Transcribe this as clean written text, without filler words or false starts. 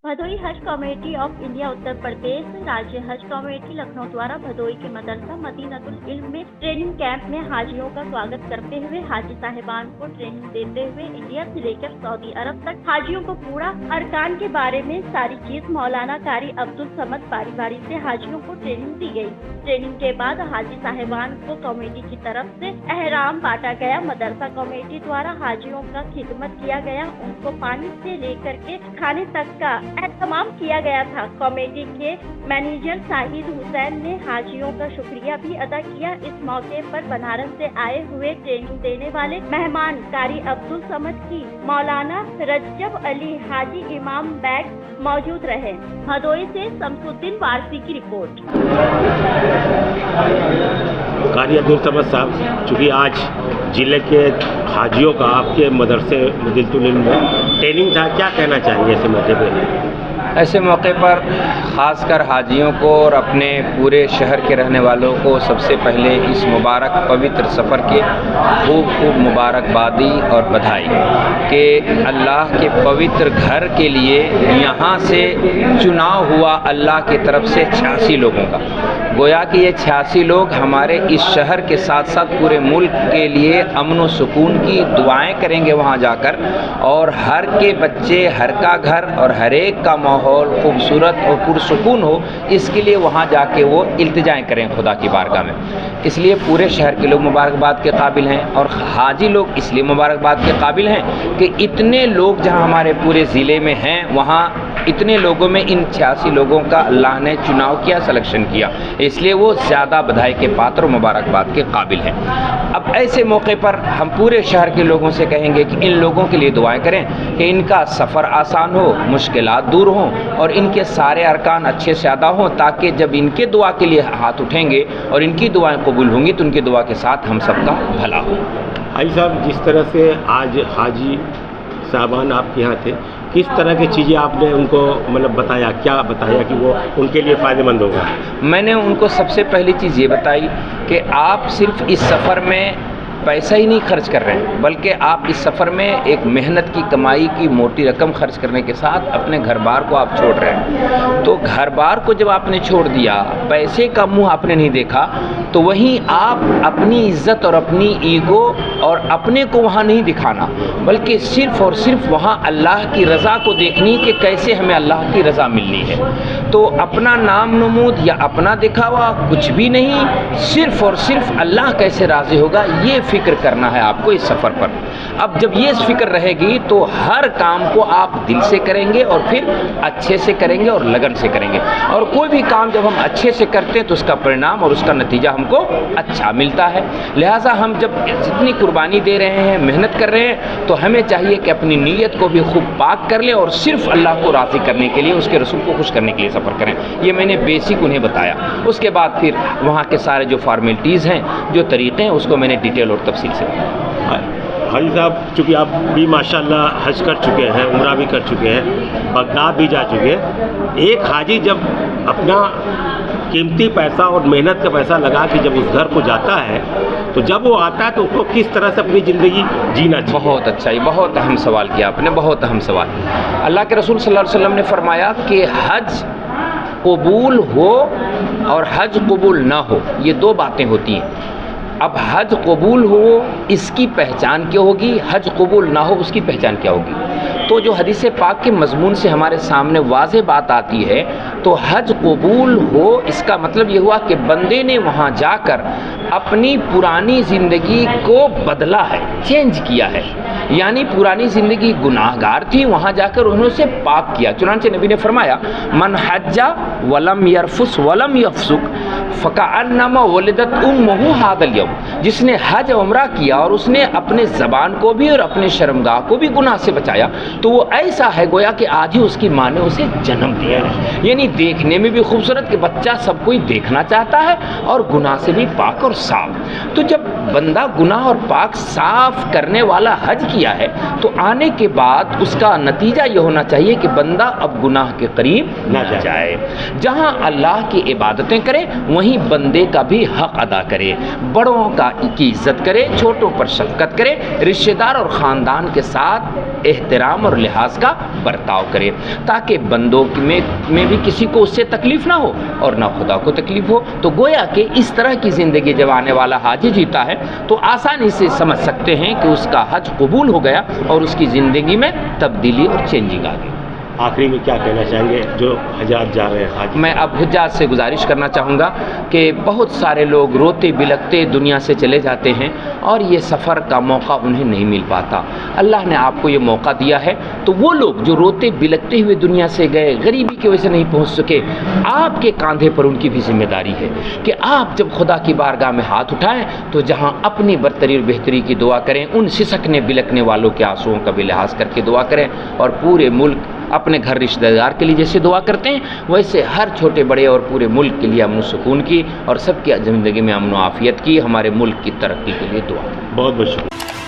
भदोई हज committee of India Uttar Pradesh राज्य हज कमेटी लखनऊ द्वारा भदोई के मदरसा मदीनतुल इल्म में ट्रेनिंग कैंप में हाजियों का स्वागत करते हुए हाजी साहिबान को ट्रेनिंग देते हुए इंडिया से लेकर सऊदी अरब तक हाजियों को पूरा अरकान के बारे में सारी चीज मौलाना कारी अब्दुल समद बारी से हाजियों को ट्रेनिंग दी गई। ट्रेनिंग के बाद हाजी साहिबान को कमेटी की तरफ से एहराम बांटा गया। मदरसा कमेटी द्वारा हाजियों का खिदमत किया गया, उनको पानी से लेकर के खाने तक का एहतमाम किया गया था। कमेटी के मैनेजर शाहिद हुसैन ने हाजियों का शुक्रिया भी अदा किया। इस मौके पर बनारस से आए हुए ट्रेनिंग देने वाले मेहमान कारी अब्दुल समद की मौलाना रजब अली हाजी इमाम बैग मौजूद रहे। भदोई से शमसुद्दीन वारसी की रिपोर्ट। कारी अब्दुल समद साहब, चूँकि आज जिले के हाजियों का आपके मदरसे मदीनतुल इल्म में ट्रेनिंग था, क्या कहना चाहेंगे ऐसे मौके पर? ऐसे मौके पर ख़ासकर हाजियों को और अपने पूरे शहर के रहने वालों को सबसे पहले इस मुबारक पवित्र सफ़र की खूब मुबारकबादी और बधाई कि अल्लाह के पवित्र घर के लिए यहाँ से चुनाव हुआ अल्लाह की तरफ से 86 लोगों का। गोया कि ये 86 लोग हमारे इस शहर के साथ साथ पूरे मुल्क के लिए अमन व सुकून की दुआएं करेंगे वहाँ जाकर, और हर के बच्चे, हर का घर और हर एक का माहौल खूबसूरत और पुरसुकून हो, इसके लिए वहाँ जाके वो इल्तिजाएं करें खुदा की बारगाह में। इसलिए पूरे शहर के लोग मुबारकबाद के काबिल हैं, और हाजी लोग इसलिए मुबारकबाद के काबिल हैं कि इतने लोग जहाँ हमारे पूरे ज़िले में हैं, वहाँ इतने लोगों में इन 86 लोगों का अल्लाह ने चुनाव किया, सिलेक्शन किया, इसलिए वो ज़्यादा बधाई के पात्र और मुबारकबाद के काबिल हैं। अब ऐसे मौके पर हम पूरे शहर के लोगों से कहेंगे कि इन लोगों के लिए दुआएं करें कि इनका सफ़र आसान हो, मुश्किलात दूर हों और इनके सारे अरकान अच्छे से अदा हों, ताकि जब इनके दुआ के लिए हाथ उठेंगे और इनकी दुआएं कबूल होंगी तो उनकी दुआ के साथ हम सबका भला हो। हाजी साहब, जिस तरह से आज हाजी साहबान आपके यहाँ थे, किस तरह की चीज़ें आपने उनको बताया, क्या बताया कि वो उनके लिए फ़ायदेमंद होगा? मैंने उनको सबसे पहली चीज़ ये बताई कि आप सिर्फ इस सफ़र में पैसा ही नहीं खर्च कर रहे हैं, बल्कि आप इस सफ़र में एक मेहनत की कमाई की मोटी रकम खर्च करने के साथ अपने घर बार को आप छोड़ रहे हैं। तो घर बार को जब आपने छोड़ दिया, पैसे का मुंह आपने नहीं देखा, तो वहीं आप अपनी इज़्ज़त और अपनी ईगो और अपने को वहाँ नहीं दिखाना, बल्कि सिर्फ़ और सिर्फ वहाँ अल्लाह की रज़ा को देखनी कि कैसे हमें अल्लाह की रज़ा मिलनी है। तो अपना नाम नमूद या अपना दिखावा कुछ भी नहीं, सिर्फ़ और सिर्फ अल्लाह कैसे राज़ी होगा, ये फ़िक्र करना है आपको इस सफ़र पर। अब जब ये फ़िक्र रहेगी तो हर काम को आप दिल से करेंगे और फिर अच्छे से करेंगे और लगन से करेंगे, और कोई भी काम जब हम अच्छे से करते हैं तो उसका परिणाम और उसका नतीजा हमको अच्छा मिलता है। लिहाजा हम जब जितनी कुर्बानी दे रहे हैं, मेहनत कर रहे हैं, तो हमें चाहिए कि अपनी नीयत को भी खूब पाक कर लें और सिर्फ अल्लाह को राज़ी करने के लिए, उसके रसूल को खुश करने के लिए सफ़र करें। ये मैंने बेसिक उन्हें बताया। उसके बाद फिर वहाँ के सारे जो फॉर्मेलिटीज़ हैं, जो तरीक़े हैं, उसको मैंने डिटेल और तफसील से बताया। हाजी साहब, चूँकि आप भी माशाल्लाह हज कर चुके हैं, उम्रा भी कर चुके हैं, बगदाद भी जा चुके हैं, एक हाजी जब अपना कीमती पैसा और मेहनत का पैसा लगा के जब उस घर को जाता है, तो जब वो आता है तो उसको किस तरह से अपनी ज़िंदगी जीना चाहिए? बहुत अच्छा, ये बहुत अहम सवाल किया आपने, बहुत अहम सवाल। अल्लाह के रसूल सल्लल्लाहु अलैहि वसल्लम ने फरमाया कि हज कबूल हो और हज कबूल ना हो, ये दो बातें होती हैं। अब हज कबूल हो इसकी पहचान क्या होगी, हज कबूल ना हो उसकी पहचान क्या होगी? तो जो हदीस पाक के मज़मून से हमारे सामने वाज़ेह बात आती है, तो हज कबूल हो इसका मतलब ये हुआ कि बंदे ने वहाँ जाकर अपनी पुरानी ज़िंदगी को बदला है, चेंज किया है। यानी पुरानी ज़िंदगी गुनाहगार थी, वहाँ जाकर उन्होंने उसे पाक किया। चुनांचे नबी ने फरमाया, मन हज्जा वलम यरफुस वलम यफसुक फ़कअन्नमा वलिदत उम्मुहु हादल यौम। जिसने हज उम्रा किया और उसने अपने ज़बान को भी और अपने शर्मगाह को भी गुनाह से बचाया, तो वो ऐसा है गोया कि आज ही उसकी माँ ने उसे जन्म दिया है। यानी देखने में भी खूबसूरत कि बच्चा सब कोई देखना चाहता है और गुनाह से भी पाक और صاف۔ تو جب بندہ گناہ اور پاک صاف کرنے والا حج کیا ہے تو آنے کے بعد اس کا نتیجہ یہ ہونا چاہیے کہ بندہ اب گناہ کے قریب نہ جائے، جہاں اللہ کی عبادتیں کرے وہیں بندے کا بھی حق ادا کرے، بڑوں کی عزت کرے، چھوٹوں پر شفقت کرے، رشتہ دار اور خاندان کے ساتھ احترام اور لحاظ کا برتاؤ کرے، تاکہ بندوں میں بھی کسی کو اس سے تکلیف نہ ہو اور نہ خدا کو تکلیف ہو۔ تو گویا کہ اس طرح کی زندگی جب آنے والا حاجی جیتا ہے تو آسانی سے سمجھ سکتے ہیں کہ اس کا حج قبول ہو گیا اور اس کی زندگی میں تبدیلی اور چینجنگ آ گئی۔ آخری میں کیا کہنا چاہیں گے جو حجاج جا رہے ہیں حاج؟ میں اب حجاج سے گزارش کرنا چاہوں گا کہ بہت سارے لوگ روتے بلکتے دنیا سے چلے جاتے ہیں اور یہ سفر کا موقع انہیں نہیں مل پاتا۔ اللہ نے آپ کو یہ موقع دیا ہے، تو وہ لوگ جو روتے بلکتے ہوئے دنیا سے گئے، غریبی کی وجہ سے نہیں پہنچ سکے، آپ کے کاندھے پر ان کی بھی ذمہ داری ہے کہ آپ جب خدا کی بارگاہ میں ہاتھ اٹھائیں تو جہاں اپنی برتری اور بہتری کی دعا کریں، ان سسکنے بلکنے والوں کے آنسوؤں کا بھی لحاظ کر کے دعا کریں، اور پورے ملک اپنے گھر رشتہ دار کے لیے جیسے دعا کرتے ہیں ویسے ہر چھوٹے بڑے اور پورے ملک کے لیے امن و سکون کی اور سب کی زندگی میں امن و عافیت کی، ہمارے ملک کی ترقی کے لیے دعا۔ بہت بہت شکریہ۔